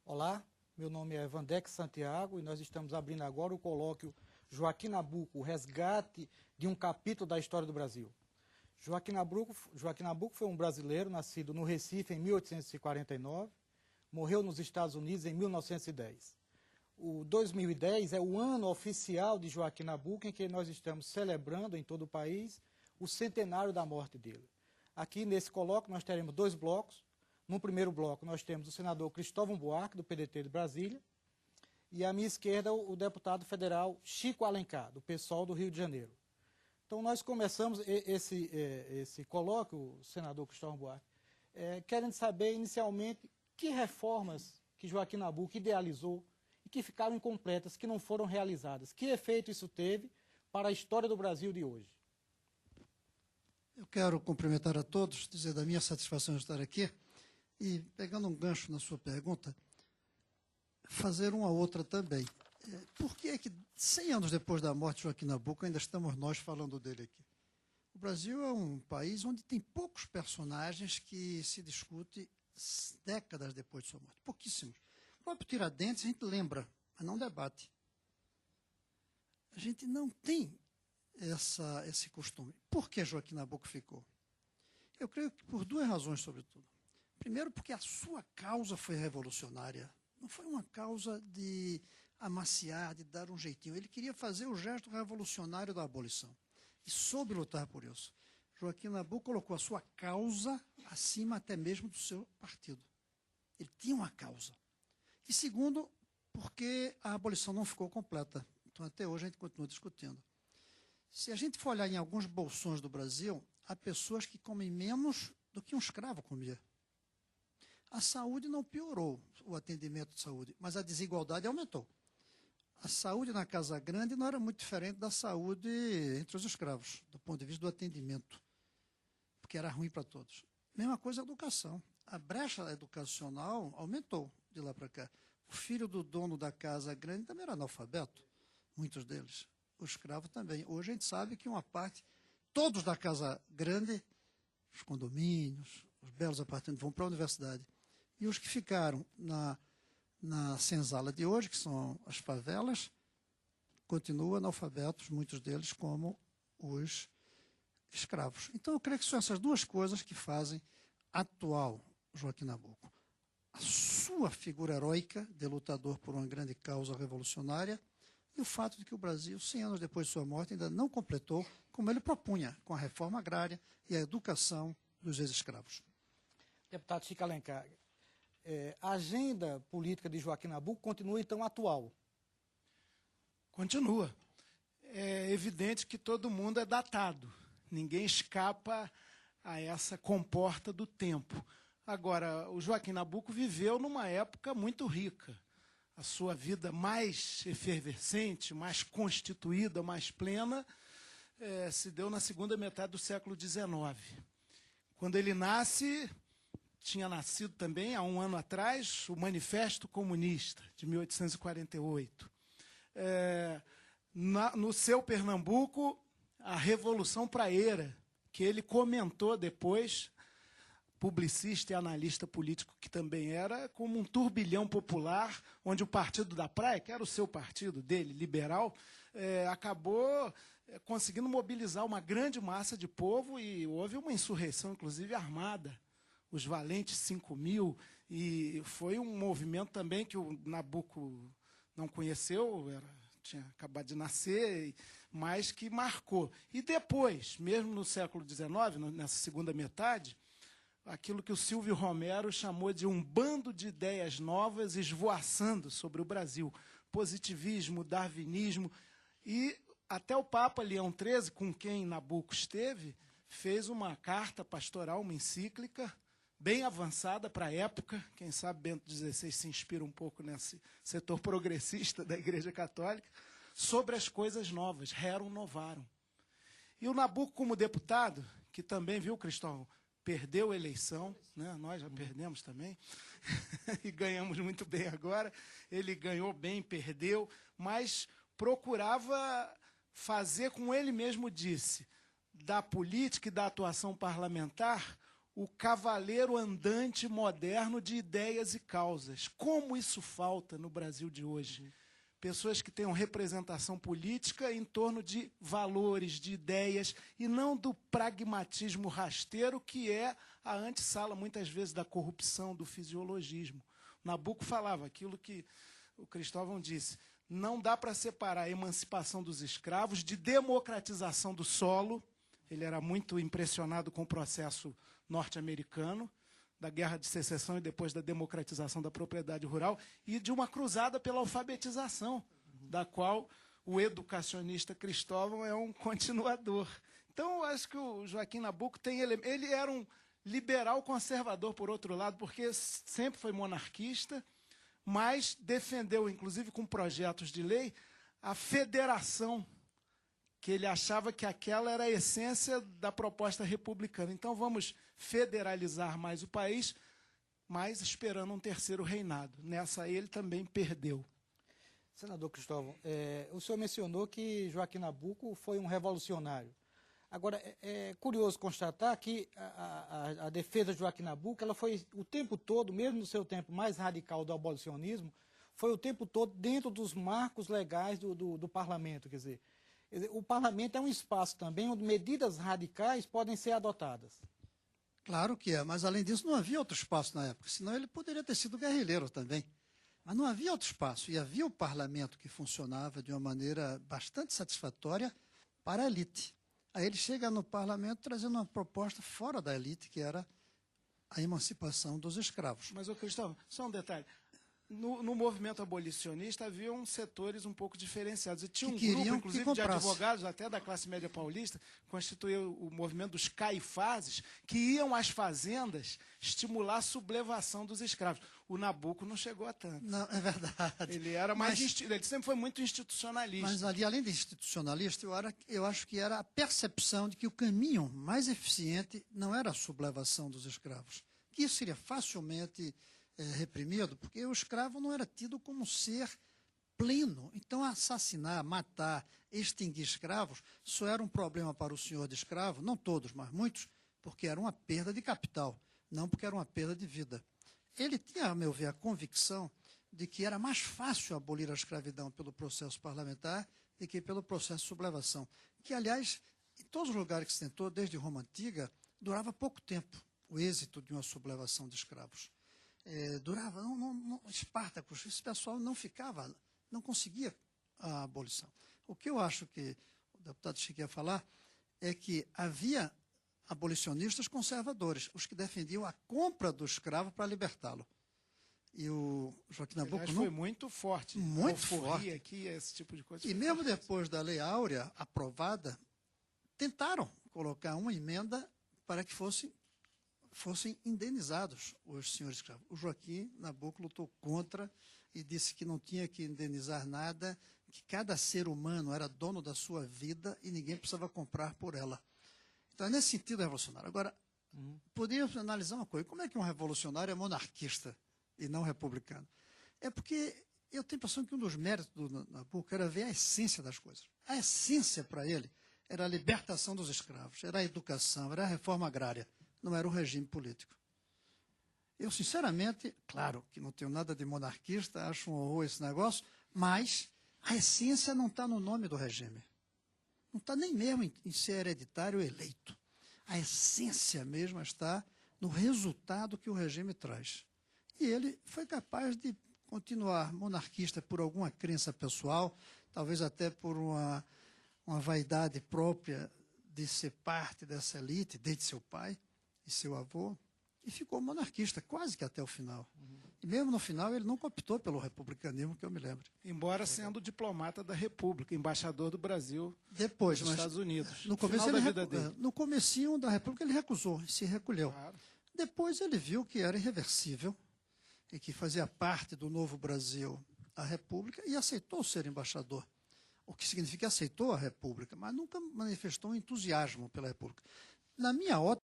Olá, meu nome é Vandex Santiago e nós estamos abrindo agora o colóquio Joaquim Nabuco, o resgate de um capítulo da história do Brasil. Joaquim Nabuco foi um brasileiro nascido no Recife em 1849, morreu nos Estados Unidos em 1910. O 2010 é o ano oficial de Joaquim Nabuco, em que nós estamos celebrando em todo o país o centenário da morte dele. Aqui nesse colóquio nós teremos dois blocos. No primeiro bloco nós temos o senador Cristóvão Buarque, do PDT de Brasília, e à minha esquerda o deputado federal Chico Alencar, do PSOL do Rio de Janeiro. Então nós começamos esse colóquio, senador Cristóvão Buarque, querendo saber inicialmente que reformas que Joaquim Nabuco idealizou e que ficaram incompletas, que não foram realizadas. Que efeito isso teve para a história do Brasil de hoje? Eu quero cumprimentar a todos, dizer da minha satisfação de estar aqui e, pegando um gancho na sua pergunta, fazer uma outra também. Por que é que 100 anos depois da morte de Joaquim Nabuco ainda estamos nós falando dele aqui? O Brasil é um país onde tem poucos personagens que se discute décadas depois de sua morte. Pouquíssimos. O próprio Tiradentes a gente lembra, mas não debate. A gente não tem esse costume. Por que Joaquim Nabuco ficou? Eu creio que por duas razões, sobretudo. Primeiro, porque a sua causa foi revolucionária. Não foi uma causa de amaciar, de dar um jeitinho. Ele queria fazer o gesto revolucionário da abolição. E soube lutar por isso. Joaquim Nabuco colocou a sua causa acima até mesmo do seu partido. Ele tinha uma causa. E segundo, porque a abolição não ficou completa. Então, até hoje, a gente continua discutindo. Se a gente for olhar em alguns bolsões do Brasil, há pessoas que comem menos do que um escravo comia. A saúde não piorou, o atendimento de saúde, mas a desigualdade aumentou. A saúde na Casa Grande não era muito diferente da saúde entre os escravos, do ponto de vista do atendimento, porque era ruim para todos. Mesma coisa a educação. A brecha educacional aumentou de lá para cá. O filho do dono da Casa Grande também era analfabeto, muitos deles. O escravo também. Hoje a gente sabe que uma parte, todos da Casa Grande, os condomínios, os belos apartamentos, vão para a universidade. E os que ficaram na senzala de hoje, que são as favelas, continuam analfabetos, muitos deles como os escravos. Então, eu creio que são essas duas coisas que fazem atual Joaquim Nabuco. A sua figura heróica de lutador por uma grande causa revolucionária e o fato de que o Brasil, 100 anos depois de sua morte, ainda não completou como ele propunha, com a reforma agrária e a educação dos ex-escravos. Deputado Chico Alencar, a agenda política de Joaquim Nabuco continua, então, atual? Continua. É evidente que todo mundo é datado. Ninguém escapa a essa comporta do tempo. Agora, o Joaquim Nabuco viveu numa época muito rica. A sua vida mais efervescente, mais constituída, mais plena, se deu na segunda metade do século XIX. Quando ele nasce, tinha nascido também, há um ano atrás, o Manifesto Comunista, de 1848. No seu Pernambuco, a Revolução Praeira, que ele comentou depois, publicista e analista político que também era, como um turbilhão popular, onde o Partido da Praia, que era o seu partido dele, liberal, acabou conseguindo mobilizar uma grande massa de povo e houve uma insurreição, inclusive armada, os Valentes 5.000, e foi um movimento também que o Nabuco não conheceu, tinha acabado de nascer, mas que marcou. E depois, mesmo no século XIX, nessa segunda metade, aquilo que o Silvio Romero chamou de um bando de ideias novas esvoaçando sobre o Brasil. Positivismo, darwinismo. E até o Papa Leão XIII, com quem Nabuco esteve, fez uma carta pastoral, uma encíclica, bem avançada para a época. Quem sabe Bento XVI se inspira um pouco nesse setor progressista da Igreja Católica, sobre as coisas novas, rerum novarum. E o Nabuco, como deputado, que também, viu, Cristóvão, perdeu a eleição, né? Nós já perdemos também, e ganhamos muito bem agora. Ele ganhou bem, perdeu, mas procurava fazer, como ele mesmo disse, da política e da atuação parlamentar o cavaleiro andante moderno de ideias e causas. Como isso falta no Brasil de hoje? Pessoas que tenham representação política em torno de valores, de ideias, e não do pragmatismo rasteiro, que é a antessala, muitas vezes, da corrupção, do fisiologismo. Nabuco falava aquilo que o Cristóvão disse: não dá para separar a emancipação dos escravos de democratização do solo. Ele era muito impressionado com o processo norte-americano, da Guerra de Secessão e depois da democratização da propriedade rural, e de uma cruzada pela alfabetização, da qual o educacionista Cristóvão é um continuador. Então, eu acho que o Joaquim Nabuco tem ele era um liberal conservador, por outro lado, porque sempre foi monarquista, mas defendeu, inclusive com projetos de lei, a federação, que ele achava que aquela era a essência da proposta republicana. Então, vamos federalizar mais o país, mas esperando um terceiro reinado. Nessa, ele também perdeu. Senador Cristóvão, o senhor mencionou que Joaquim Nabuco foi um revolucionário. Agora, é curioso constatar que a defesa de Joaquim Nabuco, ela foi o tempo todo, mesmo no seu tempo mais radical do abolicionismo, foi o tempo todo dentro dos marcos legais do parlamento. Quer dizer, o parlamento é um espaço também onde medidas radicais podem ser adotadas. Claro que é, mas além disso não havia outro espaço na época, senão ele poderia ter sido guerrilheiro também. Mas não havia outro espaço, e havia o parlamento que funcionava de uma maneira bastante satisfatória para a elite. Aí ele chega no parlamento trazendo uma proposta fora da elite, que era a emancipação dos escravos. Mas, Cristóvão, só um detalhe. No movimento abolicionista havia setores um pouco diferenciados. E tinha um grupo, inclusive, de advogados, até da classe média paulista, constituiu o movimento dos caifazes, que iam às fazendas estimular a sublevação dos escravos. O Nabuco não chegou a tanto. Não, é verdade. Ele era mais ele sempre foi muito institucionalista. Mas ali, além de institucionalista, eu acho que era a percepção de que o caminho mais eficiente não era a sublevação dos escravos, que isso seria facilmente reprimido, porque o escravo não era tido como um ser pleno. Então, assassinar, matar, extinguir escravos só era um problema para o senhor de escravo, não todos, mas muitos, porque era uma perda de capital, não porque era uma perda de vida. Ele tinha, a meu ver, a convicção de que era mais fácil abolir a escravidão pelo processo parlamentar do que pelo processo de sublevação, que, aliás, em todos os lugares que se tentou, desde Roma Antiga, durava pouco tempo o êxito de uma sublevação de escravos. Durava, Espartacus, esse pessoal não conseguia a abolição. O que eu acho que o deputado Chico ia falar é que havia abolicionistas conservadores, os que defendiam a compra do escravo para libertá-lo. E o Joaquim Nabuco foi muito forte. Muito forte. Aqui, esse tipo de coisa. E mesmo depois da Lei Áurea aprovada, tentaram colocar uma emenda para que fossem indenizados os senhores escravos. O Joaquim Nabuco lutou contra e disse que não tinha que indenizar nada, que cada ser humano era dono da sua vida e ninguém precisava comprar por ela. Então, é nesse sentido revolucionário. Agora, podíamos analisar uma coisa. Como é que um revolucionário é monarquista e não republicano? É porque eu tenho a impressão que um dos méritos do Nabuco era ver a essência das coisas. A essência, para ele, era a libertação dos escravos, era a educação, era a reforma agrária. Não era o regime político. Eu, sinceramente, claro que não tenho nada de monarquista, acho um horror esse negócio, mas a essência não está no nome do regime. Não está nem mesmo em ser hereditário ou eleito. A essência mesmo está no resultado que o regime traz. E ele foi capaz de continuar monarquista por alguma crença pessoal, talvez até por uma vaidade própria de ser parte dessa elite, desde seu pai e seu avô, e ficou monarquista quase que até o final. E mesmo no final ele nunca optou pelo republicanismo, que eu me lembro. Embora sendo diplomata da República, embaixador do Brasil depois, nos Estados Unidos. No começo no comecinho da República ele recusou, se recolheu. Claro. Depois ele viu que era irreversível e que fazia parte do novo Brasil a República e aceitou ser embaixador. O que significa que aceitou a República, mas nunca manifestou um entusiasmo pela República. Na minha ótica,